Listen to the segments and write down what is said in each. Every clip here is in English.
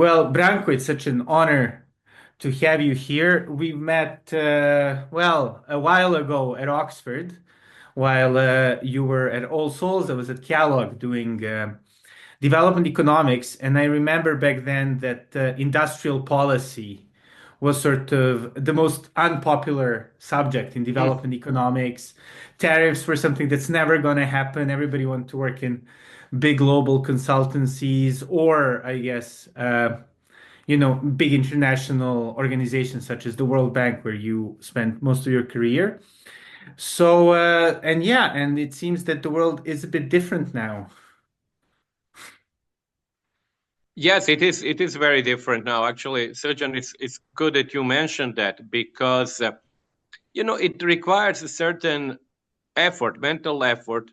Well, Branko, it's such an honor to have you here. We met, a while ago at Oxford, while you were at All Souls. I was at Kellogg doing development economics, and I remember back then that industrial policy was sort of the most unpopular subject in Mm. development economics. Tariffs were something that's never going to happen. Everybody wanted to work in big global consultancies, or I guess big international organizations such as the World Bank, where you spent most of your career. So, and yeah, and it seems that the world is a bit different now. Yes, it is. It is very different now. Actually, Sergeant, it's good that you mentioned that because it requires a certain effort, mental effort,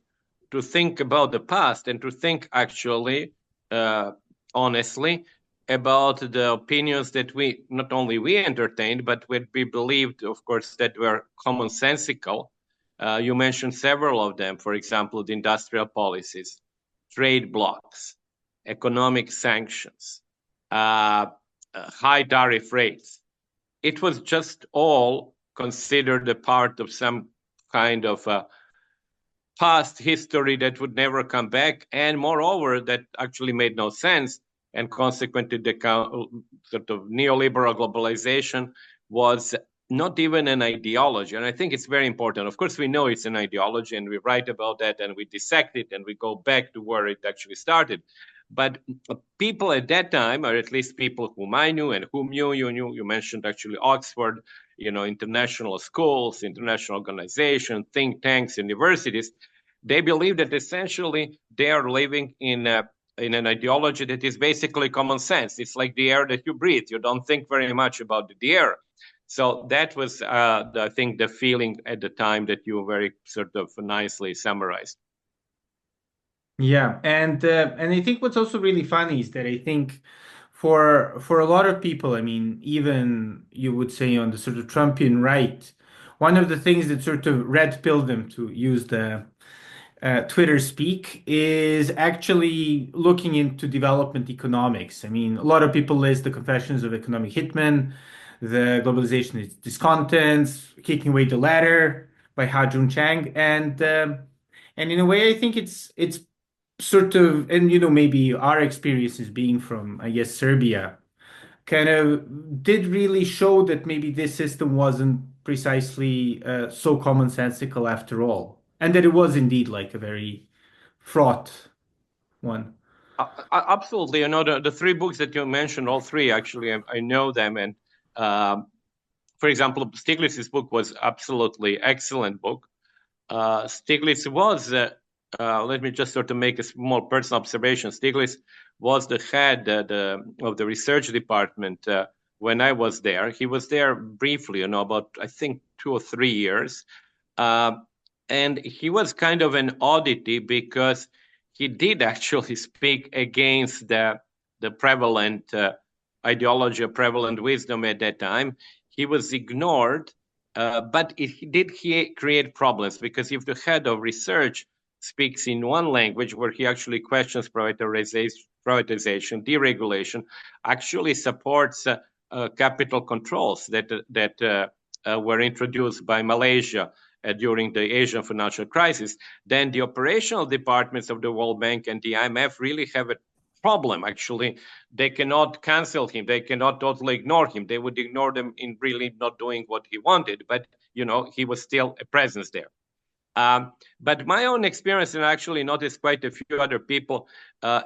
to think about the past and to think actually, uh, honestly, about the opinions that we not only we entertained, but what we believed, of course, that were commonsensical. You mentioned several of them. For example, the industrial policies, trade blocks, economic sanctions, uh, high tariff rates. It was just all considered a part of some kind of past history that would never come back, and moreover, that actually made no sense. And consequently, the sort of neoliberal globalization was not even an ideology. And I think it's very important. Of course, we know it's an ideology, and we write about that, and we dissect it, and we go back to where it actually started. But people at that time, or at least people whom I knew and whom you mentioned actually Oxford, international schools, international organizations, think tanks, universities, they believe that essentially they are living in an ideology that is basically common sense. It's like the air that you breathe. You don't think very much about the air. So that was, I think, the feeling at the time that you very sort of nicely summarized. Yeah, and I think what's also really funny is that I think for a lot of people, I mean, even you would say on the sort of Trumpian right, one of the things that sort of red pilled them, to use the Twitter speak, is actually looking into development economics. I mean, a lot of people list the Confessions of Economic Hitman, the Globalization is Discontents, Kicking Away the Ladder by Ha-Joon Chang, and in a way, I think it's sort of, and maybe our experiences being from, I guess, Serbia, kind of did really show that maybe this system wasn't precisely so commonsensical after all, and that it was indeed like a very fraught one. Absolutely. The three books that you mentioned, all three actually, I know them. And for example, Stiglitz's book was absolutely excellent book. Stiglitz was, let me just sort of make a small personal observation. Stiglitz was the head of the research department when I was there. He was there briefly, about, I think, 2 or 3 years. Uh, and he was kind of an oddity because he did actually speak against the prevalent ideology, prevalent wisdom at that time. He was ignored, but it did create problems because if the head of research speaks in one language where he actually questions privatization, deregulation, actually supports capital controls that were introduced by Malaysia during the Asian financial crisis, then the operational departments of the World Bank and the IMF really have a problem. Actually, they cannot cancel him. They cannot totally ignore him. They would ignore them in really not doing what he wanted. But, he was still a presence there. But my own experience, and I actually noticed quite a few other people,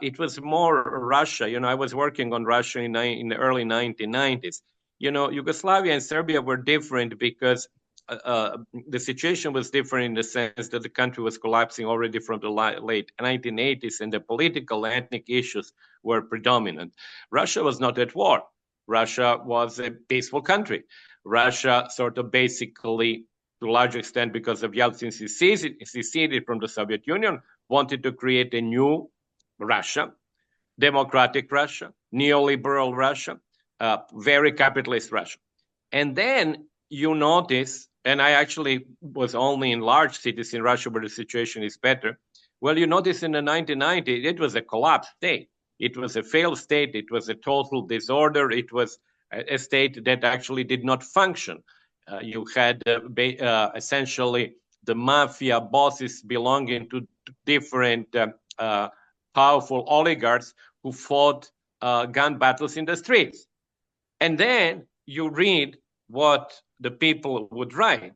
it was more Russia. I was working on Russia in the early 1990s. Yugoslavia and Serbia were different because the situation was different in the sense that the country was collapsing already from the late 1980s, and the political and ethnic issues were predominant. Russia was not at war. Russia was a peaceful country. Russia sort of basically, to a large extent because of Yeltsin seceded from the Soviet Union, wanted to create a new Russia, democratic Russia, neoliberal Russia, very capitalist Russia. And then you notice, and I actually was only in large cities in Russia where the situation is better. Well, you notice in the 1990s, it was a collapsed state. It was a failed state. It was a total disorder. It was a state that actually did not function. You had essentially the mafia bosses belonging to different powerful oligarchs who fought gun battles in the streets. And then you read what the people would write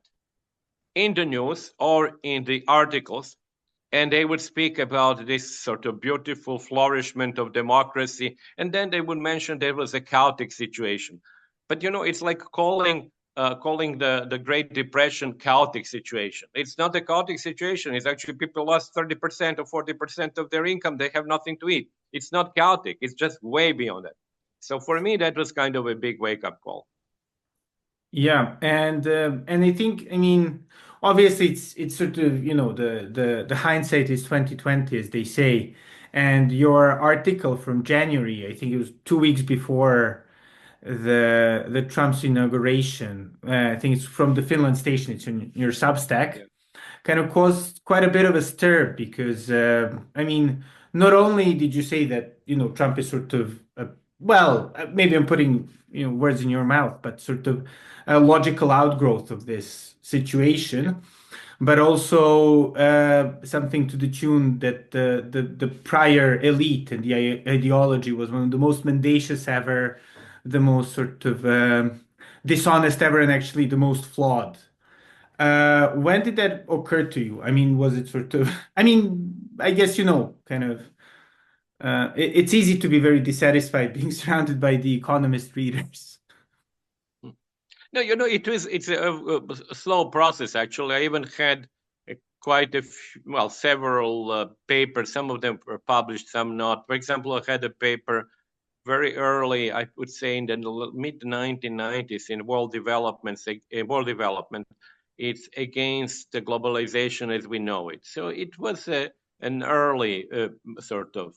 in the news or in the articles, and they would speak about this sort of beautiful flourishment of democracy, and then they would mention there was a chaotic situation. But it's like calling the Great Depression chaotic situation. It's not a chaotic situation. It's actually people lost 30% or 40% of their income. They have nothing to eat. It's not chaotic. It's just way beyond that. So for me, that was kind of a big wake-up call. Yeah, and I think, I mean, obviously it's sort of, the hindsight is 2020, as they say. And your article from January, I think it was 2 weeks before the Trump's inauguration. I think it's from the Finland station. It's in your Substack. Yeah. Kind of caused quite a bit of a stir because, I mean, not only did you say that, Trump is sort of, well, maybe I'm putting, words in your mouth, but sort of a logical outgrowth of this Yeah. situation, but also something to the tune that the prior elite and the ideology was one of the most mendacious ever, the most sort of dishonest ever, and actually the most flawed. When did that occur to you? I mean, was it sort of, I mean, I guess, kind of, it's easy to be very dissatisfied being surrounded by the Economist readers. No, it's a slow process, actually. I even had quite several papers. Some of them were published, some not. For example, I had a paper very early, I would say in the mid 1990s in World Development. It's against the globalization as we know it. So it was an early sort of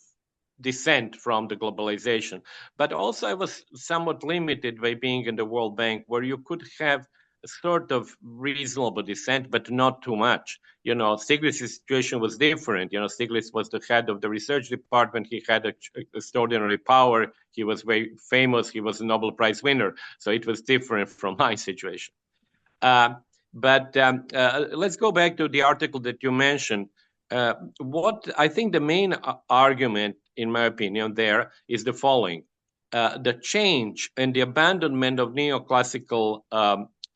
dissent from the globalization. But also I was somewhat limited by being in the World Bank, where you could have a sort of reasonable dissent, but not too much. Stiglitz' situation was different. Stiglitz was the head of the research department. He had extraordinary power. He was very famous. He was a Nobel Prize winner. So it was different from my situation. But let's go back to the article that you mentioned. What I think the main argument, in my opinion, there is the following. The change and the abandonment of neoclassical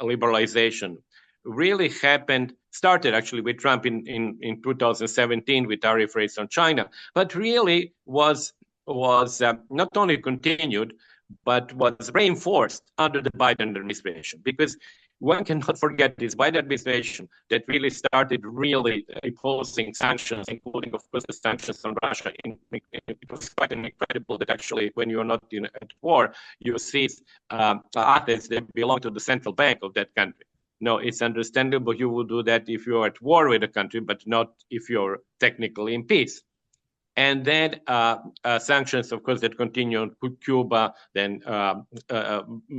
liberalization really started actually with Trump in 2017 with tariff rates on China, but really was not only continued, but was reinforced under the Biden administration, because one cannot forget this Biden administration that really started really imposing sanctions, including, of course, the sanctions on Russia. It was quite incredible that actually, when you're not at war, you seize assets that belong to the central bank of that country. No, it's understandable you would do that if you're at war with a country, but not if you're technically in peace. And then sanctions, of course, that continue on Cuba, then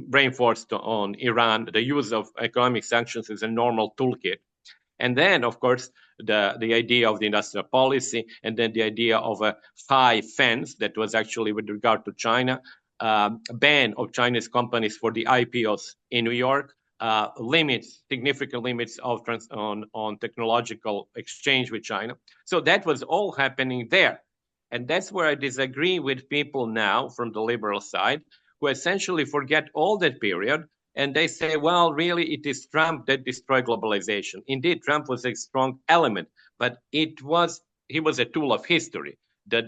reinforced on Iran. The use of economic sanctions is a normal toolkit. And then, of course, the idea of the industrial policy, and then the idea of a high fence that was actually with regard to China, ban of Chinese companies for the IPOs in New York, significant limits on technological exchange with China. So that was all happening there. And that's where I disagree with people now from the liberal side, who essentially forget all that period. And they say, well, really, it is Trump that destroyed globalization. Indeed, Trump was a strong element, but he was a tool of history. The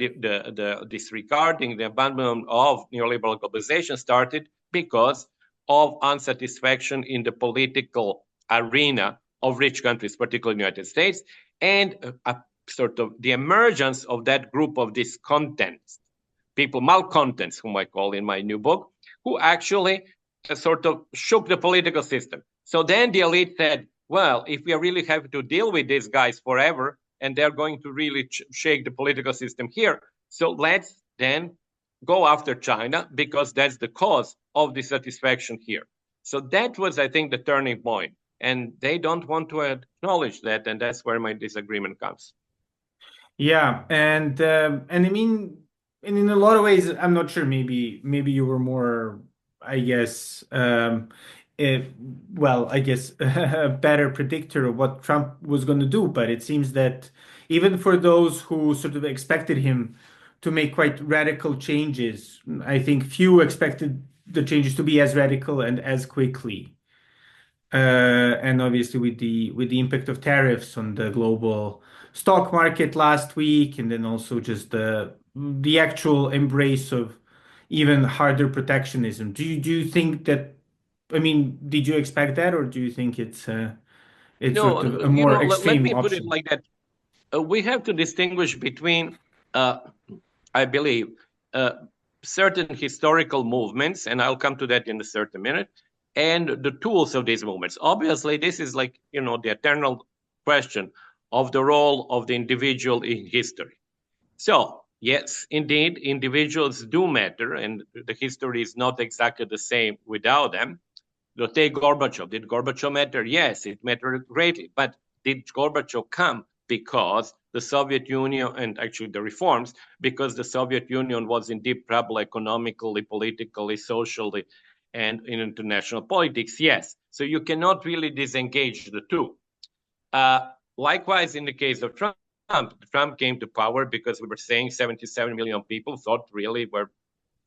disregarding, the abandonment of neoliberal globalization started because of unsatisfaction in the political arena of rich countries, particularly the United States, and sort of the emergence of that group of discontents, people, malcontents, whom I call in my new book, who actually sort of shook the political system. So then the elite said, well, if we really have to deal with these guys forever, and they're going to really shake the political system here, so let's then go after China, because that's the cause of dissatisfaction here. So that was, I think, the turning point. And they don't want to acknowledge that, and that's where my disagreement comes. Yeah, and I mean, and in a lot of ways, I'm not sure. Maybe you were more, I guess, if, well, I guess a better predictor of what Trump was going to do. But it seems that even for those who sort of expected him to make quite radical changes, I think few expected the changes to be as radical and as quickly. And obviously with the impact of tariffs on the global stock market last week, and then also just the actual embrace of even harder protectionism. Do you think that, I mean, did you expect that, or do you think it's sort of No, a more let extreme me put it option? like that. We have to distinguish between, I believe, uh, certain historical movements, and I'll come to that in a certain minute, and the tools of these movements. Obviously, this is like, the eternal question of the role of the individual in history. So, yes, indeed, individuals do matter, and the history is not exactly the same without them. So take Gorbachev. Did Gorbachev matter? Yes, it mattered greatly. But did Gorbachev come because the Soviet Union, and actually the reforms, because the Soviet Union was in deep trouble economically, politically, socially, and in international politics? Yes. So you cannot really disengage the two. Likewise, in the case of Trump came to power because we were saying 77 million people thought really were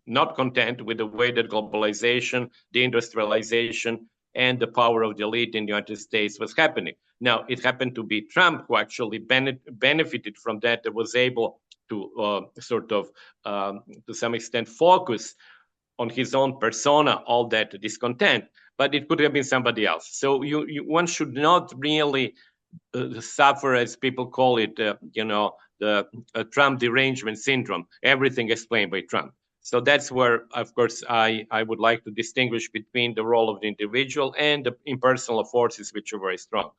not content with the way that globalization, deindustrialization, and the power of the elite in the United States was happening. Now, it happened to be Trump who actually benefited from that, that was able to to some extent, focus on his own persona all that discontent, but it could have been somebody else. So one should not really suffer, as people call it, the Trump derangement syndrome. Everything explained by Trump. So that's where, of course, I would like to distinguish between the role of the individual and the impersonal forces, which are very strong.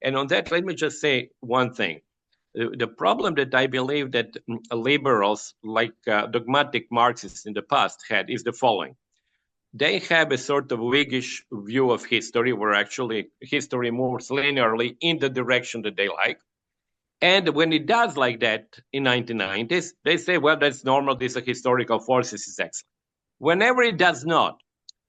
And on that, let me just say one thing. The problem that I believe that liberals, like dogmatic Marxists in the past, had is the following. They have a sort of Whiggish view of history, where actually history moves linearly in the direction that they like. And when it does like that in 1990s, they say, well, that's normal. These are historical forces. Is excellent. Whenever it does not,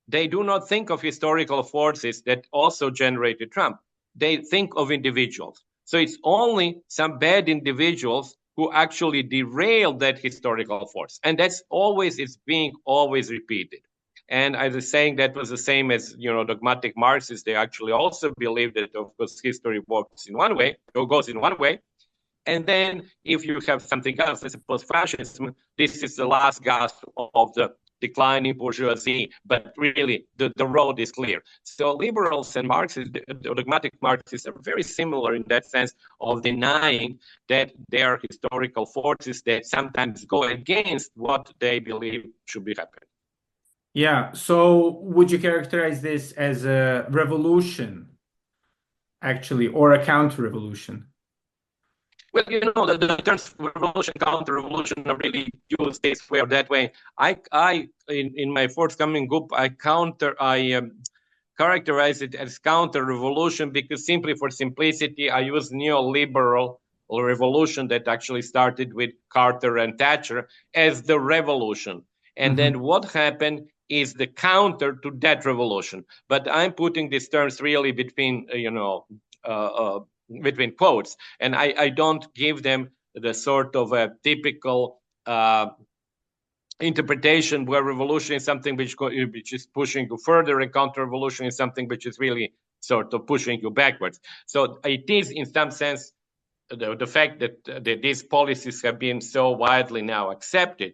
they do not think of historical forces that also generated Trump. They think of individuals. So it's only some bad individuals who actually derail that historical force. And that's always, it's being always repeated. And I was saying that was the same as, dogmatic Marxists. They actually also believe that, of course, history works in one way, or goes in one way. And then if you have something else, I suppose fascism, this is the last gasp of the declining bourgeoisie, but really the road is clear. So liberals and Marxists, the dogmatic Marxists, are very similar in that sense of denying that there are historical forces that sometimes go against what they believe should be happening. Yeah. So would you characterize this as a revolution, actually, or a counter-revolution? Well, the terms revolution, counter-revolution are really used this way or that way. In my forthcoming book, I characterize it as counter-revolution because, simply for simplicity, I use neoliberal revolution that actually started with Carter and Thatcher as the revolution. And then what happened is the counter to that revolution. But I'm putting these terms really between, between quotes, and I don't give them the sort of a typical interpretation where revolution is something which is pushing you further, and counter-revolution is something which is really sort of pushing you backwards. So it is, in some sense, the fact that these policies have been so widely now accepted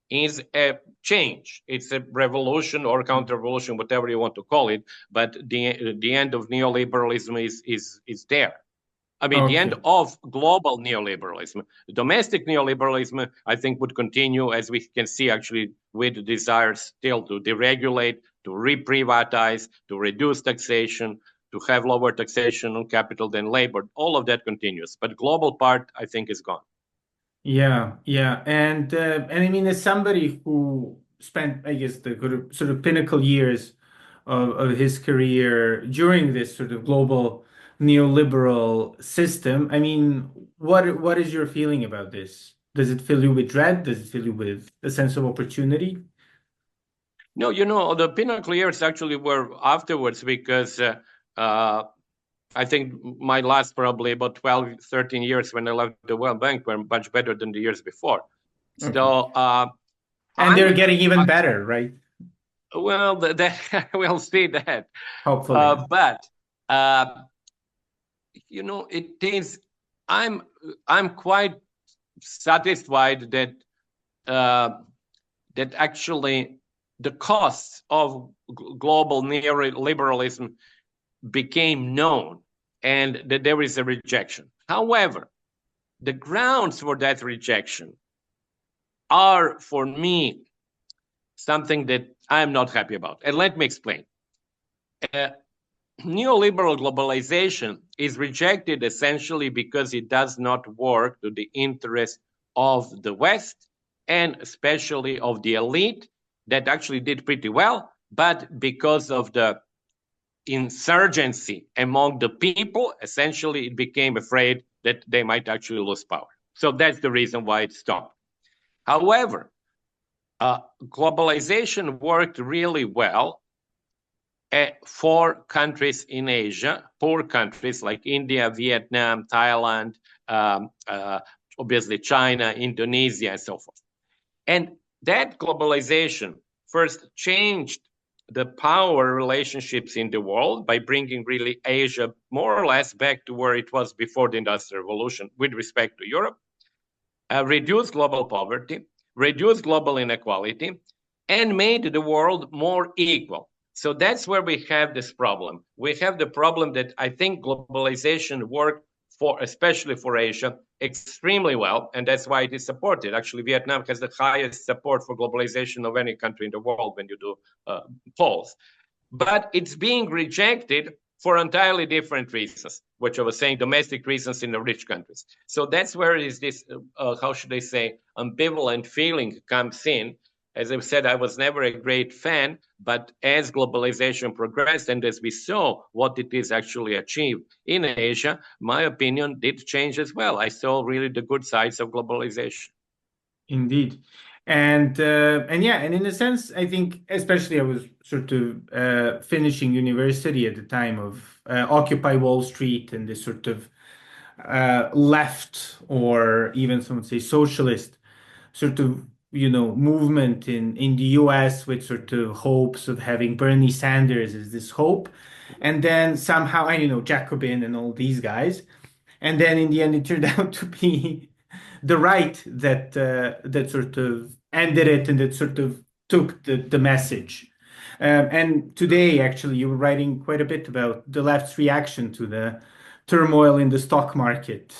is a change. It's a revolution or counter-revolution, whatever you want to call it. But the end of neoliberalism is there. I mean, the end Okay. of global neoliberalism. Domestic neoliberalism, I think, would continue, as we can see, actually, with the desire still to deregulate, to re-privatize, to reduce taxation, to have lower taxation on capital than labor. All of that continues. But global part, I think, is gone. Yeah, yeah, and I mean, as somebody who spent, I guess, the sort of pinnacle years of his career during this sort of global neoliberal system, I mean, what is your feeling about this? Does it fill you with dread? Does it fill you with a sense of opportunity? No, the pinnacle years actually were afterwards because I think my last probably about 12, 13 years when I left the World Bank were much better than the years before. Okay. So And they're I'm, getting even better, right? well, we'll see that. Hopefully. But, it is, I'm, I'm quite satisfied that that actually the costs of global neoliberalism became known and that there is a rejection. However, the grounds for that rejection are, for me, something that I'm not happy about. And let me explain. Neoliberal globalization is rejected essentially because it does not work to the interest of the West and especially of the elite that actually did pretty well, but because of the insurgency among the people, essentially it became afraid that they might actually lose power. So that's the reason why it stopped. However, globalization worked really well for countries in Asia, poor countries like India, Vietnam, Thailand, obviously China, Indonesia, and so forth. And that globalization first changed the power relationships in the world by bringing really Asia more or less back to where it was before the Industrial Revolution with respect to Europe, reduced global poverty, reduced global inequality, and made the world more equal. So that's where we have this problem. We have the problem that I think globalization worked for, especially for Asia, extremely well, and that's why it is supported. Actually, Vietnam has the highest support for globalization of any country in the world when you do polls. But it's being rejected for entirely different reasons, which I was saying, domestic reasons in the rich countries. So that's where is this, how should I say, ambivalent feeling comes in. As I've said, I was never a great fan, but as globalization progressed and as we saw what it is actually achieved in Asia, my opinion did change as well. I saw really the good sides of globalization. Indeed. And yeah, and in a sense, I think especially I was sort of finishing university at the time of Occupy Wall Street and this sort of left or even some would say socialist sort of movement in the US with sort of hopes of having Bernie Sanders as this hope. And then somehow, Jacobin and all these guys. And then in the end, it turned out to be the right that sort of ended it and that sort of took the message. And today, actually, you were writing quite a bit about the left's reaction to the turmoil in the stock market.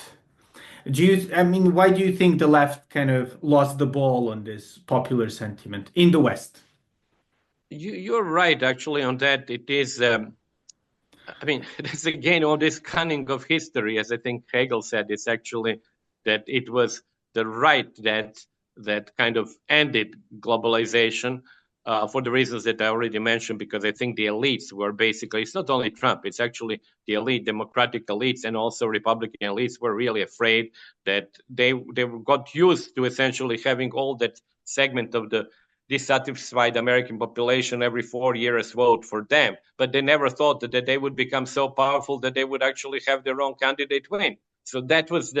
I mean, why do you think the left kind of lost the ball on this popular sentiment in the West? You're right, actually, on that. It is. I mean, it's again all this cunning of history, as I think Hegel said. It's actually that it was the right that kind of ended globalization for the reasons that I already mentioned. Because I think the elites were basically, it's not only Trump, it's actually the elite, democratic elites, and also Republican elites were really afraid that they got used to essentially having all that segment of the dissatisfied American population every 4 years vote for them. But they never thought that they would become so powerful that they would actually have their own candidate win. So that was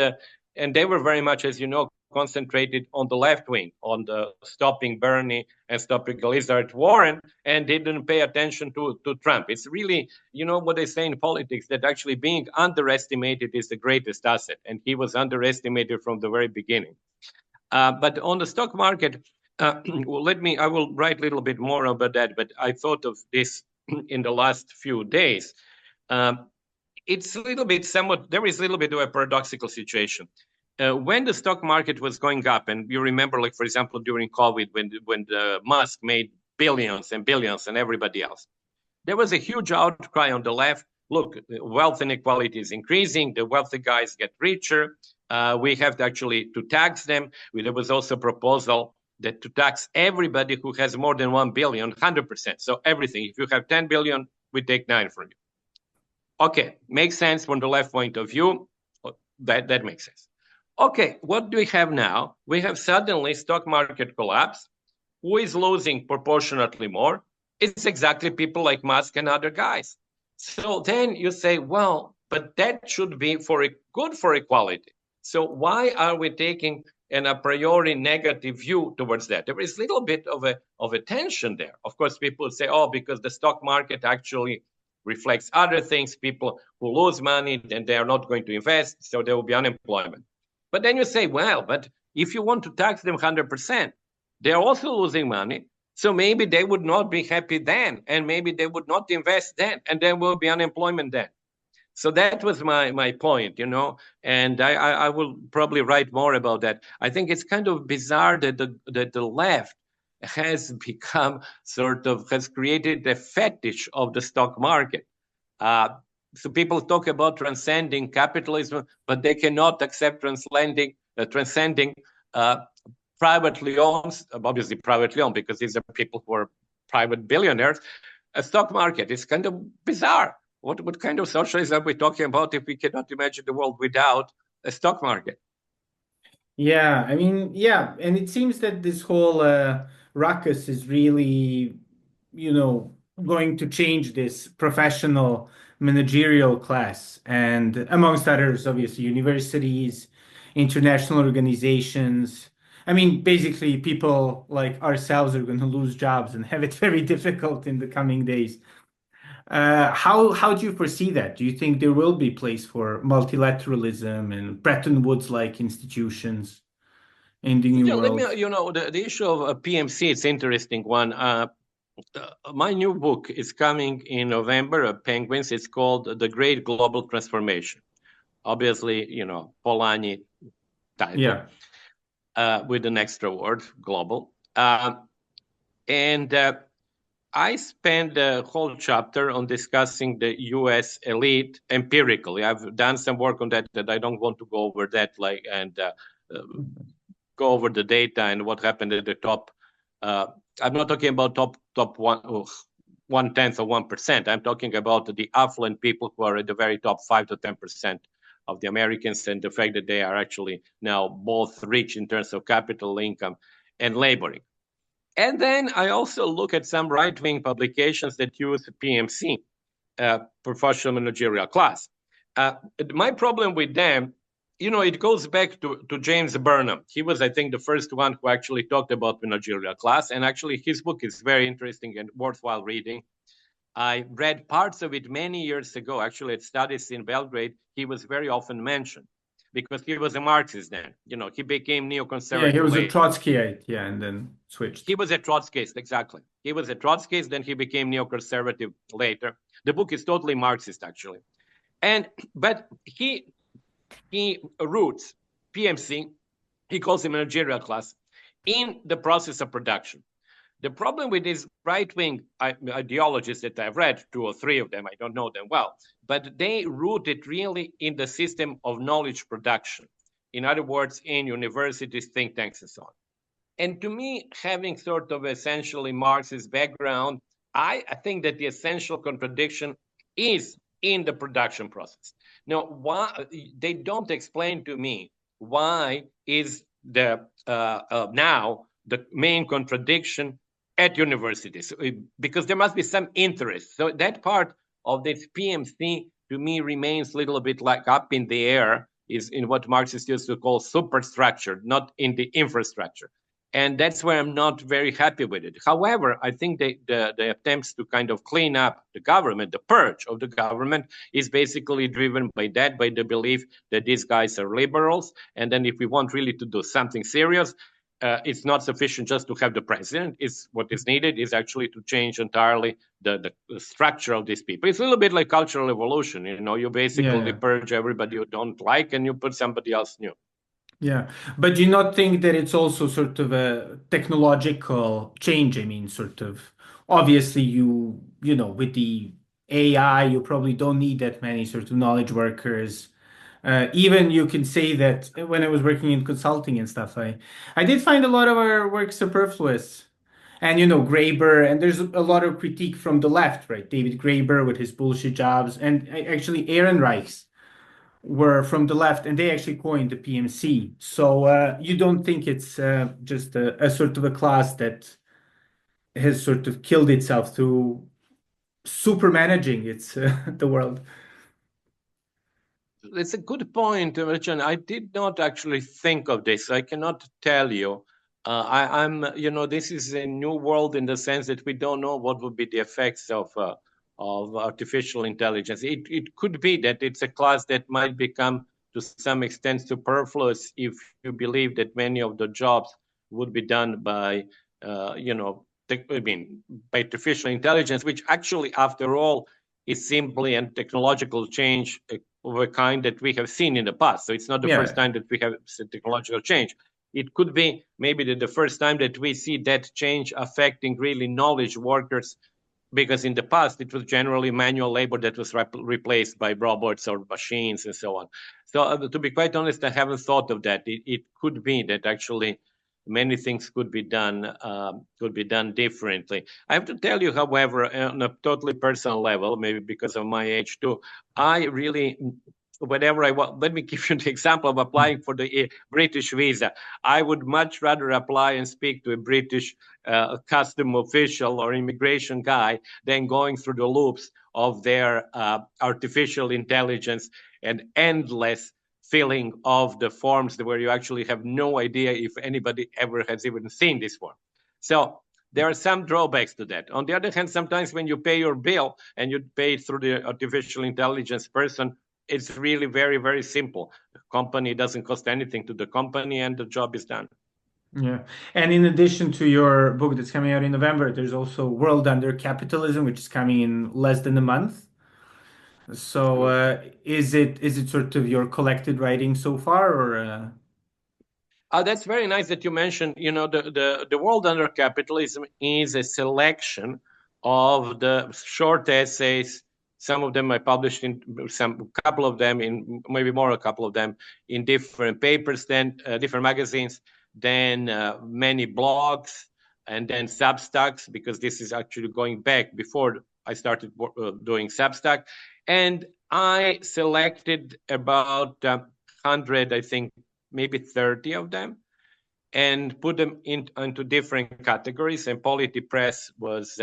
and they were very much, as you know, concentrated on the left wing, on the stopping Bernie and stopping Elizabeth Warren, and they didn't pay attention to Trump. It's really, what they say in politics, that actually being underestimated is the greatest asset. And he was underestimated from the very beginning. But on the stock market, well, I will write a little bit more about that, but I thought of this in the last few days. It's a little bit there is a little bit of a paradoxical situation. When the stock market was going up, and you remember, like, for example, during COVID, when Musk made billions and billions and everybody else, there was a huge outcry on the left. Look, wealth inequality is increasing. The wealthy guys get richer. We have to tax them. There was also a proposal that to tax everybody who has more than 1 billion, 100%. So everything. If you have 10 billion, we take 9 from you. Okay, makes sense from the left point of view. That makes sense. Okay, what do we have now? We have suddenly stock market collapse. Who is losing proportionately more? It's exactly people like Musk and other guys. So then you say, well, but that should be good for equality. So why are we taking an a priori negative view towards that? There is a little bit of a tension there. Of course, people say, oh, because the stock market actually reflects other things. People who lose money, then they are not going to invest, so there will be unemployment. But then you say, well, but if you want to tax them 100%, they're also losing money. So maybe they would not be happy then, and maybe they would not invest then, and there will be unemployment then. So that was my point, and I will probably write more about that. I think it's kind of bizarre that the left has become has created a fetish of the stock market. Uh, so people talk about transcending capitalism, but they cannot accept transcending uh, privately owned, obviously privately owned, because these are people who are private billionaires. A stock market is kind of bizarre. What kind of socialism are we talking about if we cannot imagine the world without a stock market? Yeah, I mean, yeah, and it seems that this whole ruckus is really, going to change this professional managerial class, and amongst others, obviously, universities, international organizations. I mean, basically, people like ourselves are going to lose jobs and have it very difficult in the coming days. How do you foresee that? Do you think there will be place for multilateralism and Bretton Woods-like institutions in the new Yeah, let me, world? the issue of PMC, it's interesting one. My new book is coming in November, Penguins. It's called The Great Global Transformation. Obviously, Polanyi title Yeah. with an extra word, global. And I spent the whole chapter on discussing the U.S. elite empirically. I've done some work on that I don't want to go over that, and uh, go over the data and what happened at the top. Uh, I'm not talking about top 1/10 of 1%. I'm talking about the affluent people who are at the very top 5 to 10% of the Americans, and the fact that they are actually now both rich in terms of capital income and laboring. And then I also look at some right-wing publications that use PMC, professional managerial class. My problem with them, it goes back to James Burnham. He was, I think, the first one who actually talked about managerial class. And actually, his book is very interesting and worthwhile reading. I read parts of it many years ago. Actually, at studies in Belgrade, he was very often mentioned because he was a Marxist then. He became Yeah, he neoconservative was a later. Trotskyite, yeah, and then switched. He was a Trotskyist, exactly. He was a Trotskyist, then he became neoconservative later. The book is totally Marxist, actually. But he roots PMC, he calls it managerial class, in the process of production. The problem with these right-wing ideologies that I've read, 2 or 3 of them, I don't know them well, but they root it really in the system of knowledge production. In other words, in universities, think tanks, and so on. And to me, having sort of essentially Marxist background, I think that the essential contradiction is in the production process. Now, why they don't explain to me why is the now the main contradiction at universities, because there must be some interest. So that part of this PMC to me remains a little bit like up in the air, is in what Marxists used to call superstructure, not in the infrastructure. And that's where I'm not very happy with it. However, I think the attempts to kind of clean up the government, the purge of the government, is basically driven by the belief that these guys are liberals. And then if we want really to do something serious, it's not sufficient just to have the president. It's what is needed is actually to change entirely the structure of these people. It's a little bit like cultural evolution. You basically Yeah, purge everybody you don't like and you put somebody else new. yeah. But do you not think that it's also sort of a technological change? I mean, sort of obviously with the AI, you probably don't need that many sort of knowledge workers. Even you can say that when I was working in consulting and stuff, I did find a lot of our work superfluous. And Graeber, and there's a lot of critique from the left, right? David Graeber with his bullshit jobs, and actually Ehrenreichs. were from the left, and they actually coined the PMC. So you don't think it's just a sort of a class that has sort of killed itself through super managing its the world? It's a good point, Richard. I did not actually think of this. I cannot tell you. This is a new world in the sense that we don't know what would be the effects of artificial intelligence. It could be that it's a class that might become to some extent superfluous if you believe that many of the jobs would be done by, I mean, by artificial intelligence, which actually, after all, is simply a technological change of a kind that we have seen in the past. So it's not the first Yeah, time that we have a technological change. It could be maybe the first time that we see that change affecting really knowledge workers, because in the past it was generally manual labor that was replaced by robots or machines and so on. So to be quite honest, I haven't thought of that. It could be that actually many things could be done differently. I have to tell you, however, on a totally personal level, maybe because of my age too, I really, whenever I want, let me give you the example of applying for the British visa. I would much rather apply and speak to a British custom official or immigration guy than going through the loops of their artificial intelligence and endless filling of the forms where you actually have no idea if anybody ever has even seen this form. So there are some drawbacks to that. On the other hand, sometimes when you pay your bill and you pay it through the artificial intelligence person, it's really very, very simple. The company doesn't cost anything to the company and the job is done. yeah. And in addition to your book that's coming out in November, there's also World Under Capitalism, which is coming in less than a month. So True. is it sort of your collected writing so far, or That's very nice that you mentioned. The world under capitalism is a selection of the short essays. Some of them I published in some couple of them in maybe more a couple of them in different papers, then different magazines, then many blogs, and then Substacks, because this is actually going back before I started doing Substack, and I selected about 100, I think maybe 30 of them, and put them into different categories. And Polity Press was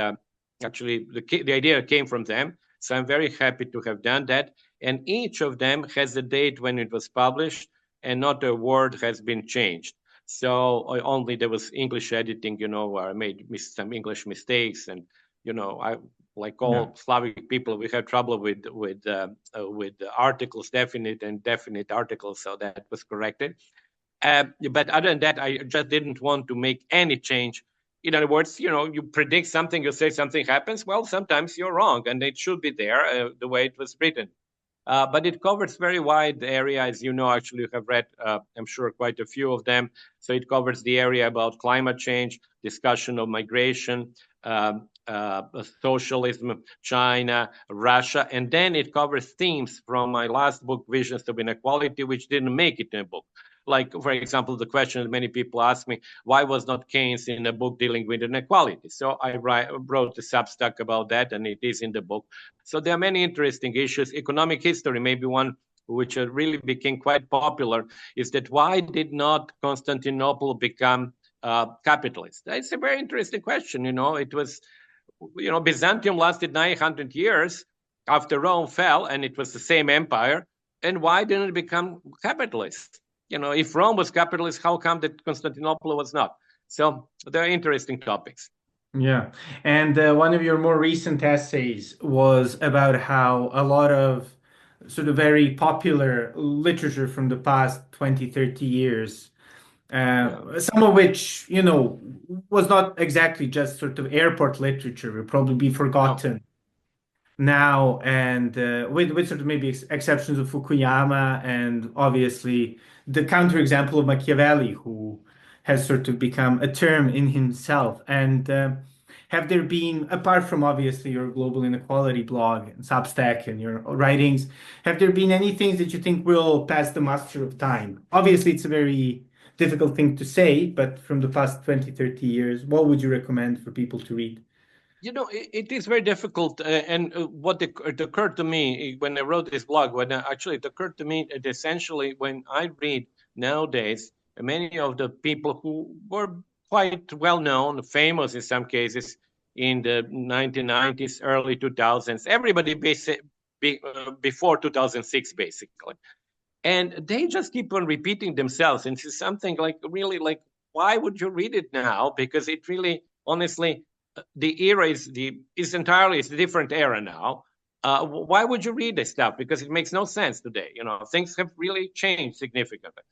actually the idea came from them. So I'm very happy to have done that. And each of them has a date when it was published, and not a word has been changed. So only there was English editing, where I made some English mistakes, and I, like yeah, all Slavic people, we have trouble with articles, definite and definite articles, so that was corrected. But other than that, I just didn't want to make any change. In other words, you predict something, you say something happens. Well, sometimes you're wrong, and it should be there the way it was written. But it covers very wide area, as you know. Actually, you have read, I'm sure, quite a few of them. So it covers the area about climate change, discussion of migration, socialism, China, Russia, and then it covers themes from my last book, Visions of Inequality, which didn't make it in a book. Like, for example, the question that many people ask me, why was not Keynes in a book dealing with inequality? So I wrote a Substack about that, and it is in the book. So there are many interesting issues. Economic history, maybe one which really became quite popular, is that why did not Constantinople become capitalist? It's a very interesting question. It was, Byzantium lasted 900 years after Rome fell, and it was the same empire. And why didn't it become capitalist? If Rome was capitalist, how come that Constantinople was not? So they're interesting topics. yeah. And one of your more recent essays was about how a lot of sort of very popular literature from the past 20, 30 years, Yeah. some of which, was not exactly just sort of airport literature, will probably be No. forgotten now, and with sort of maybe exceptions of Fukuyama and obviously the counterexample of Machiavelli, who has sort of become a term in himself. And have there been, apart from obviously your global inequality blog and Substack and your writings, have there been any things that you think will pass the muster of time? Obviously, it's a very difficult thing to say, but from the past 20, 30 years, what would you recommend for people to read? It is very difficult. And what it occurred to me when I wrote this blog, actually it occurred to me that essentially when I read nowadays, many of the people who were quite well known, famous in some cases in the 1990s, early 2000s, everybody before 2006, basically. And they just keep on repeating themselves. And it's something like really like, why would you read it now? Because it really, honestly, the era is entirely it's a different era now. Why would you read this stuff? Because it makes no sense today. Things have really changed significantly.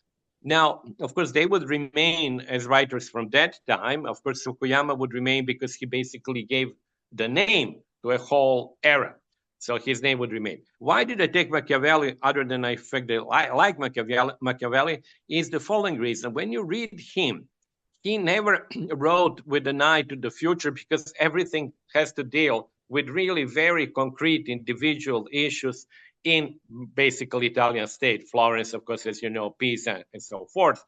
Now, of course, they would remain as writers from that time. Of course, Fukuyama would remain because he basically gave the name to a whole era. So his name would remain. Why did I take Machiavelli, other than I fact that I like Machiavelli, is the following reason. When you read him, he never wrote with an eye to the future because everything has to deal with really very concrete individual issues in basically Italian state. Florence, of course, as you know, Pisa, and so forth,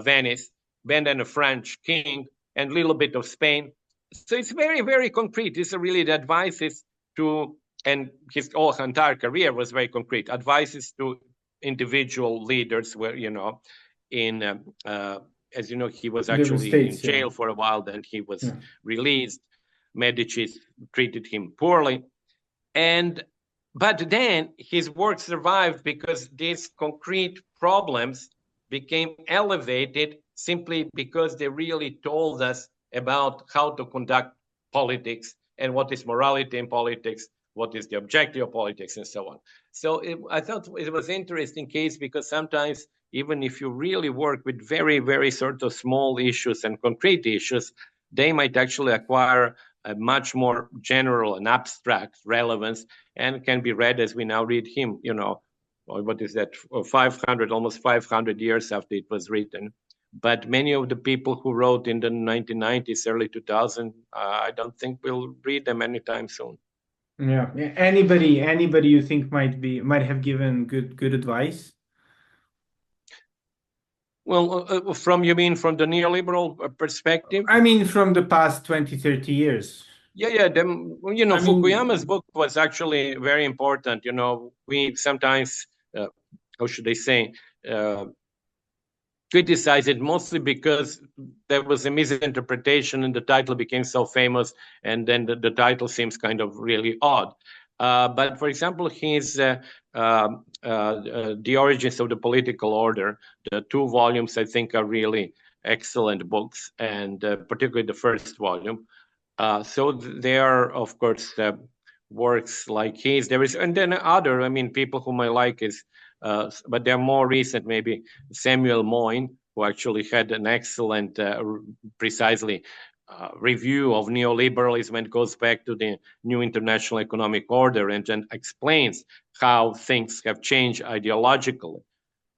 Venice, then a French king, and a little bit of Spain. So it's very, very concrete. These are really the advices to, and his whole entire career was very concrete, advices to individual leaders where, in as you know, he was Different actually in states, yeah. jail for a while. Then he was Yeah. released. Medici treated him poorly, but then his work survived because these concrete problems became elevated simply because they really told us about how to conduct politics and what is morality in politics, what is the objective of politics, and so on. So I thought it was an interesting case because sometimes even if you really work with very, very sort of small issues and concrete issues, they might actually acquire a much more general and abstract relevance and can be read as we now read him, what is that, 500, almost 500 years after it was written. But many of the people who wrote in the 1990s, early 2000, I don't think we'll read them anytime soon. Yeah. Anybody you think might have given good advice? Well, you mean from the neoliberal perspective? I mean, from the past 20, 30 years. Yeah. I Fukuyama's mean, book was actually very important. We sometimes, how should I say, uh, criticize it mostly because there was a misinterpretation and the title became so famous, and then the title seems kind of really odd. But for example, his The Origins of the Political Order, the two volumes, I think, are really excellent books, and particularly the first volume. So there are, of course, works like his. There is, and then other. I mean, people whom I like is, but they're more recent. Maybe Samuel Moyn, who actually had an excellent, precisely review of neoliberalism and goes back to the new international economic order and then explains how things have changed ideologically.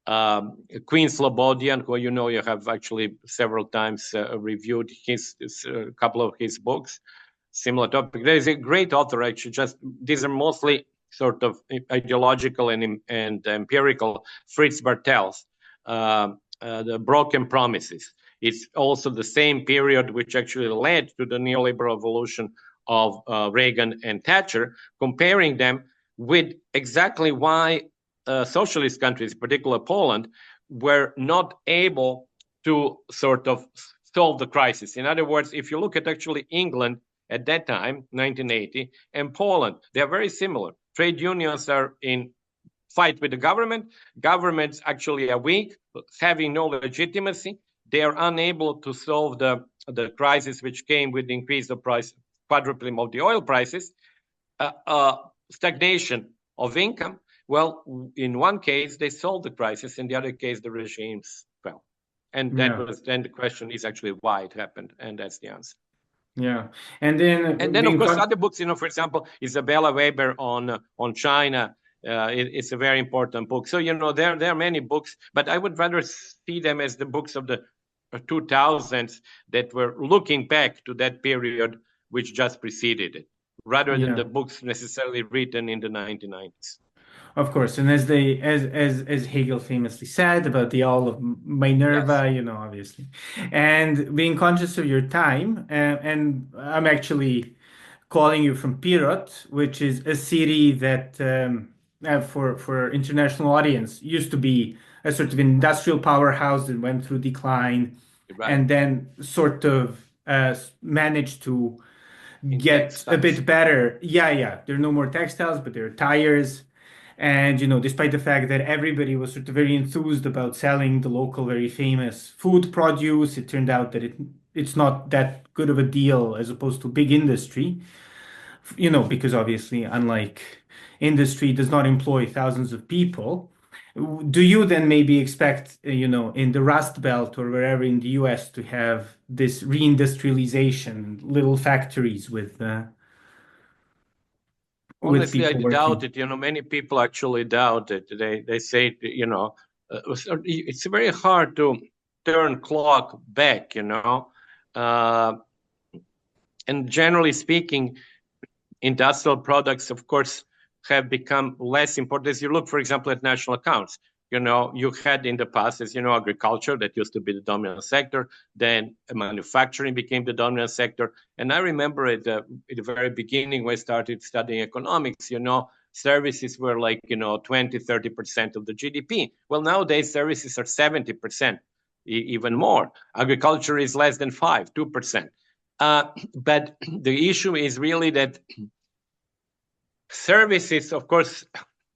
Queen Slobodian, who you have actually several times reviewed a couple of his books, similar topic. There is a great author actually. Just these are mostly sort of ideological and empirical. Fritz Bartels, The Broken Promises. It's also the same period which actually led to the neoliberal evolution of Reagan and Thatcher, comparing them with exactly why socialist countries, particularly Poland, were not able to sort of solve the crisis. In other words, if you look at actually England at that time, 1980, and Poland, they are very similar. Trade unions are in fight with the government. Governments actually are weak, having no legitimacy. They are unable to solve the crisis which came with the increase of price, quadrupling of the oil prices, stagnation of income. Well, in one case, they solved the crisis. In the other case, the regimes fell. And that yeah, was then the question is actually why it happened. And that's the answer. yeah. And then Of being course, con other books, for example, Isabella Weber on China. It's a very important book. So, there are many books, but I would rather see them as the books of the 2000s that were looking back to that period which just preceded it, rather than yeah, the books necessarily written in the 1990s. of course. And as Hegel famously said about the all of Yes. Minerva, obviously. And being conscious of your time, and I'm actually calling you from Pirot, which is a city that, for international audience, used to be a sort of industrial powerhouse that went through decline, Right. and then sort of managed to In get a textiles. bit better. Yeah, yeah. There are no more textiles, but there are tires. And, despite the fact that everybody was sort of very enthused about selling the local, very famous food produce, it turned out that it's not that good of a deal as opposed to big industry, because obviously, unlike industry, does not employ thousands of people. Do you then maybe expect, in the Rust Belt or wherever in the US to have this reindustrialization, little factories with Honestly, I people doubt working? it. Many people actually doubt it. They say, it's very hard to turn clock back. Uh, and generally speaking, industrial products, of course, have become less important. As you look, for example, at national accounts, you had in the past, as you know, agriculture that used to be the dominant sector. Then manufacturing became the dominant sector. And I remember at the very beginning when I started studying economics, services were like, 20, 30% of the GDP. Well, nowadays, services are 70%, even more. Agriculture is less than 5, 2%. But the issue is really that services, of course,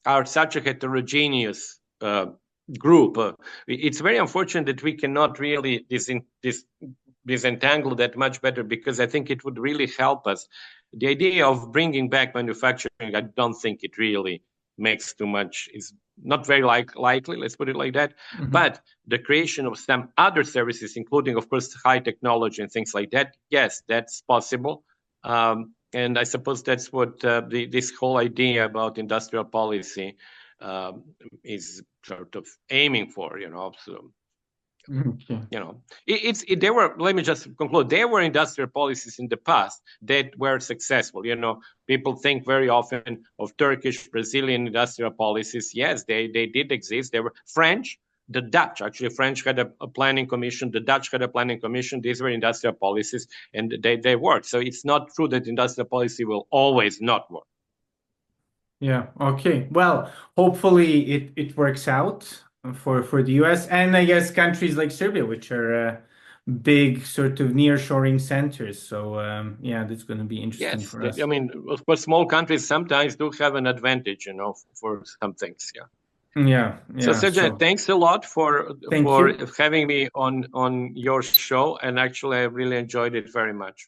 are such a heterogeneous group. It's very unfortunate that we cannot really disentangle that much better, because I think it would really help us. The idea of bringing back manufacturing, I don't think it really makes too much. It's not very likely, let's put it like that. Mhm. But the creation of some other services, including, of course, high technology and things like that, yes, that's possible. And I suppose that's what this whole idea about industrial policy is sort of aiming for, So, Okay. there were, let me just conclude, there were industrial policies in the past that were successful. People think very often of Turkish, Brazilian industrial policies. Yes, they did exist. They were French. The Dutch, actually, French had a planning commission. The Dutch had a planning commission. These were industrial policies, and they worked. So it's not true that industrial policy will always not work. Yeah. Okay. Well, hopefully it works out for the US and I guess countries like Serbia, which are big sort of nearshoring centers. So yeah, that's going to be interesting Yes, for I us. mean, of course, small countries sometimes do have an advantage, for some things. Yeah. Yeah. So, Yeah. Sergey, So thanks a lot for thank you. having me on your show, and actually, I really enjoyed it very much.